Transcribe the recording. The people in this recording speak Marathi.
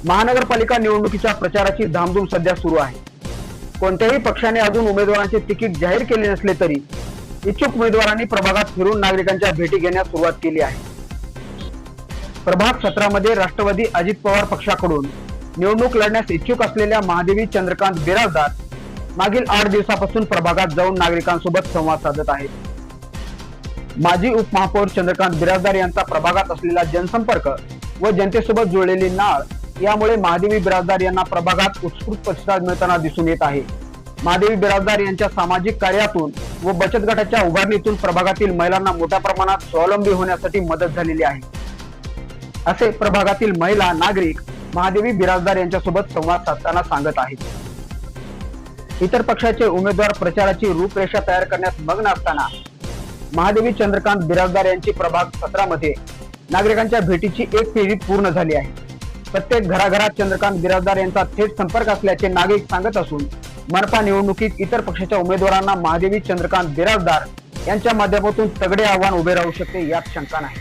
महानगरपालिका निवडणुकीच्या प्रचाराची धामधूम सध्या सुरू आहे। कोणत्याही पक्षाने अजून उमेदवारांचे तिकीट जाहीर केले नसले तरी इच्छुक उमेदवारांनी प्रभागात फिरून नागरिकांच्या भेटी घेण्यास सुरुवात केली आहे। प्रभाग 17 मध्ये राष्ट्रवादी अजित पवार पक्षाकडून निवडणूक लढण्यास इच्छुक असलेल्या महादेवी चंद्रकांत बिराजदार मागील 8 दिवसापासून प्रभागात जाऊन नागरिकांसोबत संवाद साधत आहेत। माजी उपमहापौर चंद्रकांत बिराजदार यांचा प्रभागात असलेला जनसंपर्क व जनतेसोबत जुळलेली नाळ यामुळे महादेवी बिराजदार यांना प्रभागात उत्स्फूर्त प्रतिसाद मिळताना दिसून येत आहे। महादेवी बिराजदार यांच्या सामाजिक कार्यातून व बचत गटाच्या उभारणीतून प्रभागातील महिलांना मोठ्या प्रमाणात स्वावलंबी होण्यासाठी मदत झालेली आहे, असे प्रभागातील महिला नागरिक महादेवी बिराजदार यांच्यासोबत संवाद साधताना सांगत आहेत। इतर पक्षाचे उमेदवार प्रचाराची रूपरेषा तयार करण्यात मग्न असताना महादेवी चंद्रकांत बिराजदार यांची प्रभाग 17 मध्ये नागरिकांच्या भेटीची एक फेरी पूर्ण झाली आहे। प्रत्येक घराघरात चंद्रकांत बिराजदार यांचा थेट संपर्क असल्याचे नागरिक सांगत असून मनपा निवडणुकीत इतर पक्षाच्या उमेदवारांना महादेवी चंद्रकांत बिराजदार यांच्या माध्यमातून तगडे आव्हान उभे राहू शकते यात शंका नाही।